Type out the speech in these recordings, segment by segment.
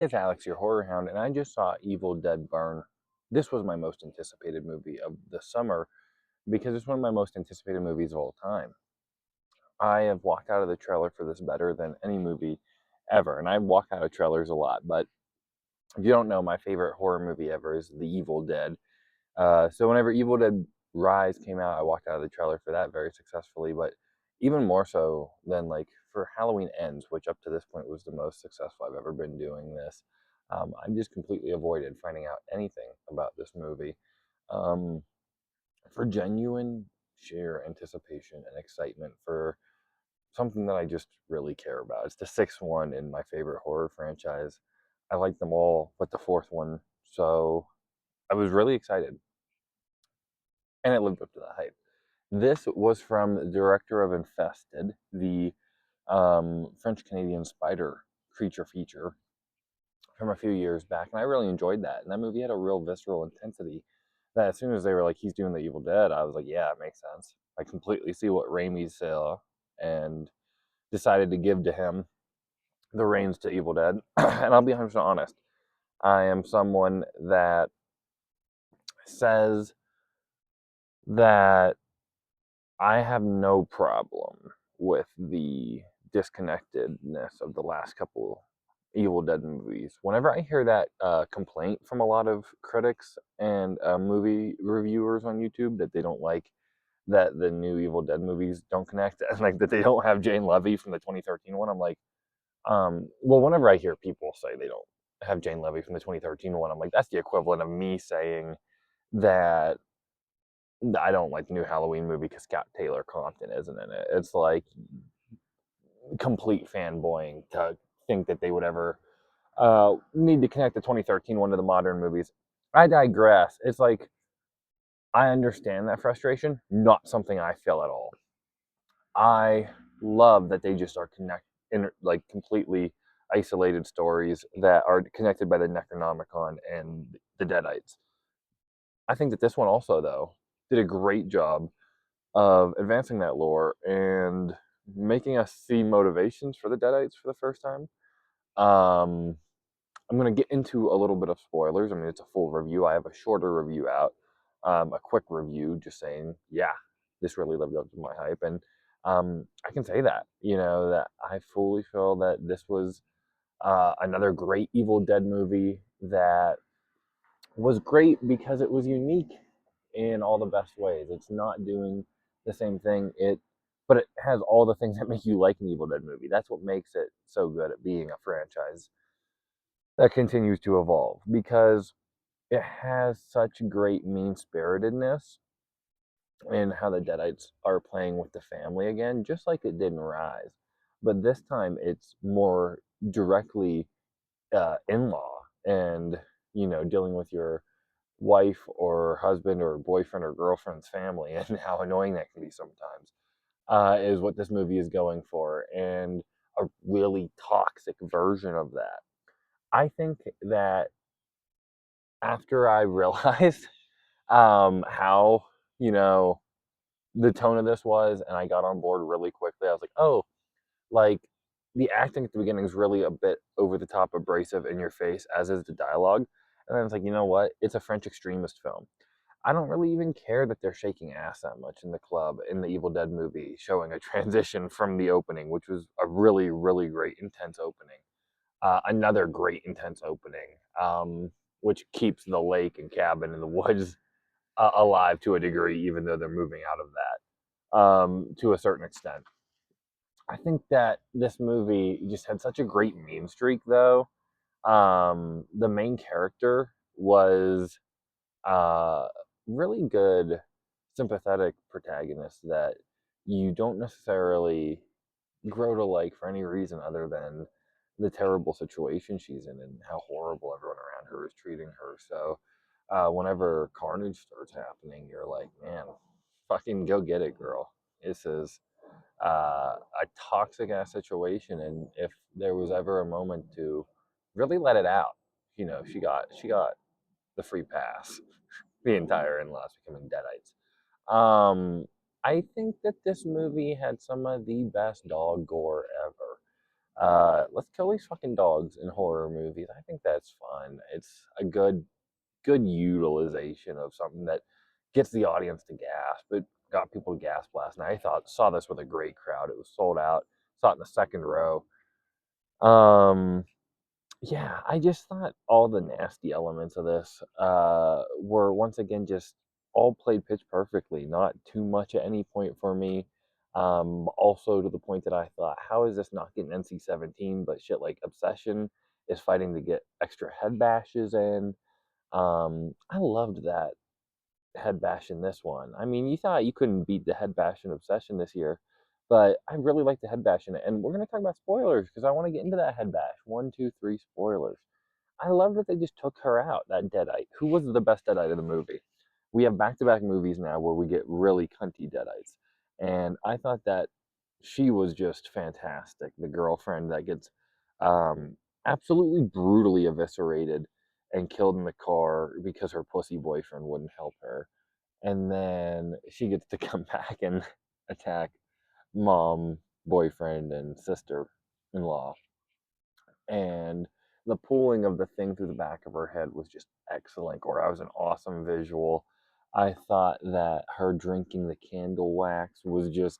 It's Alex, your horror hound, and I just saw Evil Dead Burn. This was my most anticipated movie of the summer because it's one of my most anticipated movies of all time. I have walked out of the trailer for this better than any movie ever, and I walk out of trailers a lot. But if you don't know, my favorite horror movie ever is The Evil Dead. So whenever Evil Dead Rise came out, I walked out of the trailer for that very successfully. But even more so than like for Halloween Ends, which up to this point was the most successful I've ever been doing this. I just completely avoided finding out anything about this movie um, for genuine sheer anticipation and excitement for something that I just really care about. It's the sixth one in my favorite horror franchise. I like them all, but the fourth one. So I was really excited, and it lived up to the hype. This was from the director of Infested, the French Canadian spider creature feature from a few years back, and I really enjoyed that. And that movie had a real visceral intensity. That as soon as they were like, "He's doing the Evil Dead," I was like, "Yeah, it makes sense." I completely see what Raimi saw, and decided to give to him the reins to Evil Dead. And I'll be 100% honest, I am someone that says that I have no problem with the disconnectedness of the last couple Evil Dead movies. Whenever I hear that complaint from a lot of critics and movie reviewers on YouTube that they don't like that the new Evil Dead movies don't connect and like that they don't have Jane Levy from the 2013 one, I'm like, well, whenever I hear people say they don't have Jane Levy from the 2013 one, I'm like, that's the equivalent of me saying that I don't like the new Halloween movie because Scott Taylor Compton isn't in it. It's like complete fanboying to think that they would ever need to connect the 2013 one to the modern movies. I digress. It's like I understand that frustration, not something I feel at all. I love that they just are in like completely isolated stories that are connected by the Necronomicon and the Deadites. I think that this one also, though, did a great job of advancing that lore and making us see motivations for the Deadites for the first time. Um, I'm going to get into a little bit of spoilers. I mean, it's a full review. I have a shorter review out, a quick review, just saying, yeah, this really lived up to my hype. And I can say that, that I fully feel that this was another great Evil Dead movie that was great because it was unique in all the best ways. It's not doing the same thing. But it has all the things that make you like an Evil Dead movie. That's what makes it so good at being a franchise that continues to evolve because it has such great mean spiritedness in how the Deadites are playing with the family again, just like it did in Rise. But this time it's more directly in law and, dealing with your wife or husband or boyfriend or girlfriend's family and how annoying that can be sometimes is what this movie is going for. And a really toxic version of that. I think that after I realized how, you know, the tone of this was, and I got on board really quickly, I was like, oh, like the acting at the beginning is really a bit over the top abrasive in your face, as is the dialogue. And then it's like, you know what? It's a French extremist film. I don't really even care that they're shaking ass that much in the club in the Evil Dead movie, showing a transition from the opening, which was a really, really great, intense opening. Another great, intense opening, which keeps the lake and cabin in the woods alive to a degree, even though they're moving out of that to a certain extent. I think that this movie just had such a great meme streak, though. The main character was uh, really good, sympathetic protagonist that you don't necessarily grow to like for any reason other than the terrible situation she's in and how horrible everyone around her is treating her. So, whenever carnage starts happening, you're like, man, fucking go get it, girl. This is a toxic ass situation, and if there was ever a moment to really let it out, she got the free pass. The entire in-laws becoming deadites. I think that this movie had some of the best dog gore ever. Let's kill these fucking dogs in horror movies. I think that's fun. It's a good utilization of something that gets the audience to gasp. It got people to gasp last night. I thought saw this with a great crowd. It was sold out. Saw it in the second row. Um, yeah, I just thought all the nasty elements of this were once again just all played pitch perfectly. Not too much at any point for me. Also to the point that I thought, how is this not getting NC-17? But shit like Obsession is fighting to get extra head bashes in. I loved that head bash in this one. I mean, you thought you couldn't beat the head bash in Obsession this year, but I really like the head bash in it. And we're going to talk about spoilers because I want to get into that head bash. One, two, three spoilers. I love that they just took her out, that Deadite. Who was the best Deadite of the movie? We have back to back movies now where we get really cunty Deadites. And I thought that she was just fantastic. The girlfriend that gets um, absolutely brutally eviscerated and killed in the car because her pussy boyfriend wouldn't help her. And then she gets to come back and attack mom, boyfriend, and sister in law. And the pulling of the thing through the back of her head was just excellent. Or I was an awesome visual. I thought that her drinking the candle wax was just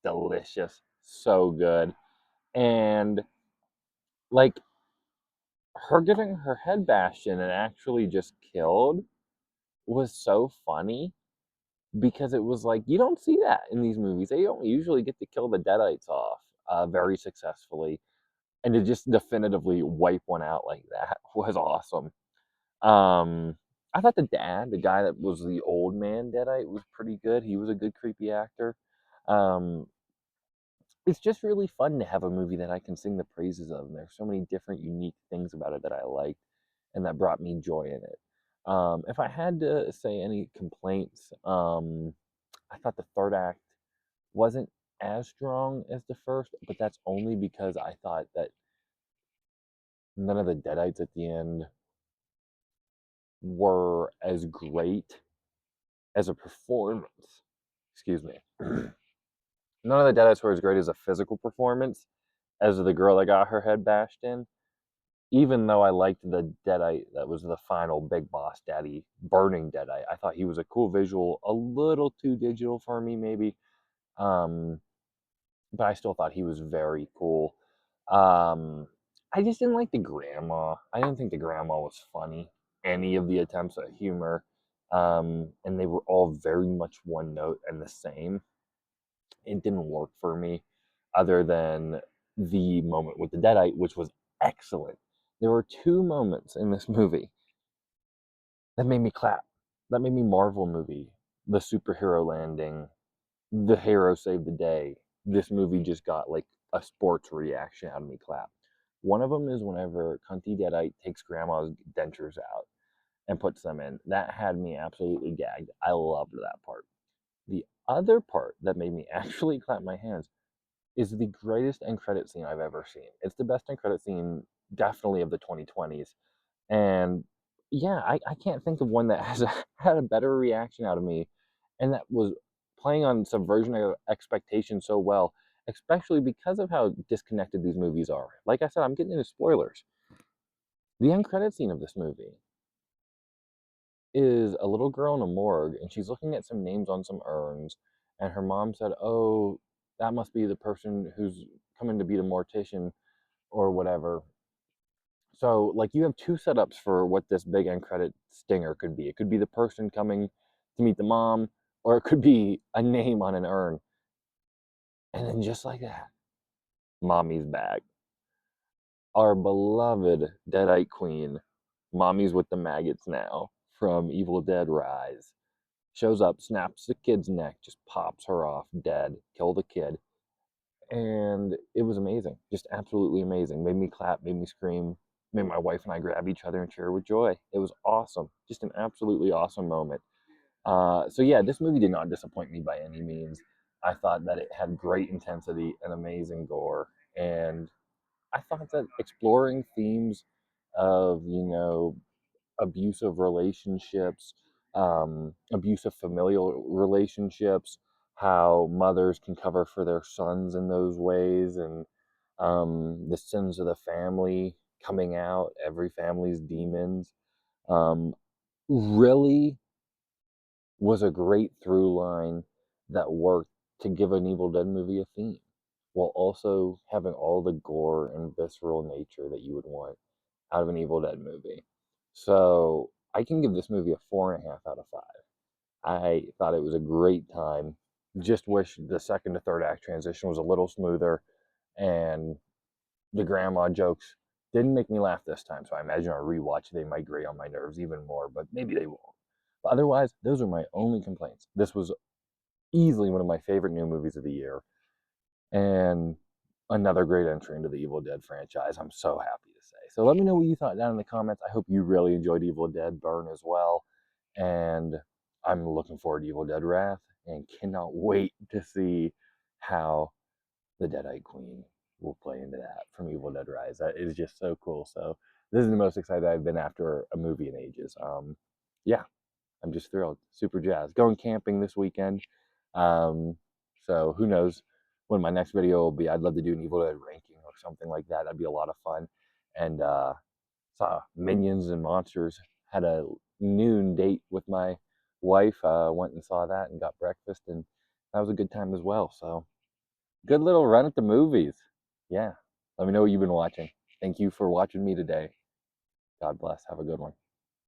delicious, so good. And like her getting her head bashed in and actually just killed was so funny because it was like you don't see that in these movies. They don't usually get to kill the deadites off very successfully, and to just definitively wipe one out like that was awesome. I thought the dad, the guy that was the old man deadite, was pretty good. He was a good creepy actor. Um, it's just really fun to have a movie that I can sing the praises of. And there's so many different, unique things about it that I liked and that brought me joy in it. If I had to say any complaints, I thought the third act wasn't as strong as the first, but that's only because I thought that none of the Deadites at the end were as great as a performance. Excuse me. None of the Deadites were as great as a physical performance as the girl that got her head bashed in. Even though I liked the Deadite that was the final big boss daddy burning Deadite, I thought he was a cool visual, a little too digital for me maybe, um, but I still thought he was very cool. Um, I just didn't like the grandma. I didn't think the grandma was funny. Any of the attempts at humor, and they were all very much one note and the same. It didn't work for me, other than the moment with the Deadite, which was excellent. There were two moments in this movie that made me clap. That made me Marvel movie. The superhero landing, the hero saved the day. This movie just got like a sports reaction out of me clap. One of them is whenever Cunty Deadite takes grandma's dentures out and puts them in. That had me absolutely gagged. I loved that part. The other part that made me actually clap my hands is the greatest end credit scene I've ever seen. It's the best end credit scene, definitely of the 2020s. And yeah, I can't think of one that has had a better reaction out of me, and that was playing on subversion of expectation so well, especially because of how disconnected these movies are. Like I said, I'm getting into spoilers. The end credit scene of this movie is a little girl in a morgue, and she's looking at some names on some urns, and her mom said, "Oh, that must be the person who's coming to be the mortician or whatever." So, like, you have two setups for what this big end credit stinger could be. It could be the person coming to meet the mom, or it could be a name on an urn. And then, just like that, mommy's back. Our beloved Deadite Queen, mommy's with the maggots now from Evil Dead Rise, shows up, snaps the kid's neck, just pops her off dead, kill the kid. And it was amazing, just absolutely amazing. Made me clap, made me scream, made my wife and I grab each other and cheer with joy. It was awesome, just an absolutely awesome moment. So yeah, this movie did not disappoint me by any means. I thought that it had great intensity and amazing gore, and I thought that exploring themes of abusive relationships, abusive familial relationships, how mothers can cover for their sons in those ways, and The sins of the family coming out, every family's demons. Um, really was a great through line that worked to give an Evil Dead movie a theme, while also having all the gore and visceral nature that you would want out of an Evil Dead movie. So I can give this movie a 4.5 out of 5. I thought it was a great time. Just wish the second to third act transition was a little smoother, and the grandma jokes didn't make me laugh this time. So I imagine on a rewatch they might grate on my nerves even more, but maybe they won't. But otherwise, those are my only complaints. This was easily one of my favorite new movies of the year, and another great entry into the Evil Dead franchise. I'm so happy to say. So let me know what you thought down in the comments. I hope you really enjoyed Evil Dead Burn as well, and I'm looking forward to Evil Dead Wrath and cannot wait to see how the Deadite Queen will play into that from Evil Dead Rise. That is just so cool. So this is the most excited I've been after a movie in ages. Yeah, I'm just thrilled, super jazzed. Going camping this weekend. Um, so who knows when my next video will be? I'd love to do an Evil Dead ranking or something like that. That'd be a lot of fun. And saw Minions and Monsters. Had a noon date with my wife. Went and saw that and got breakfast, and that was a good time as well. So good little run at the movies. Yeah. Let me know what you've been watching. Thank you for watching me today. God bless. Have a good one.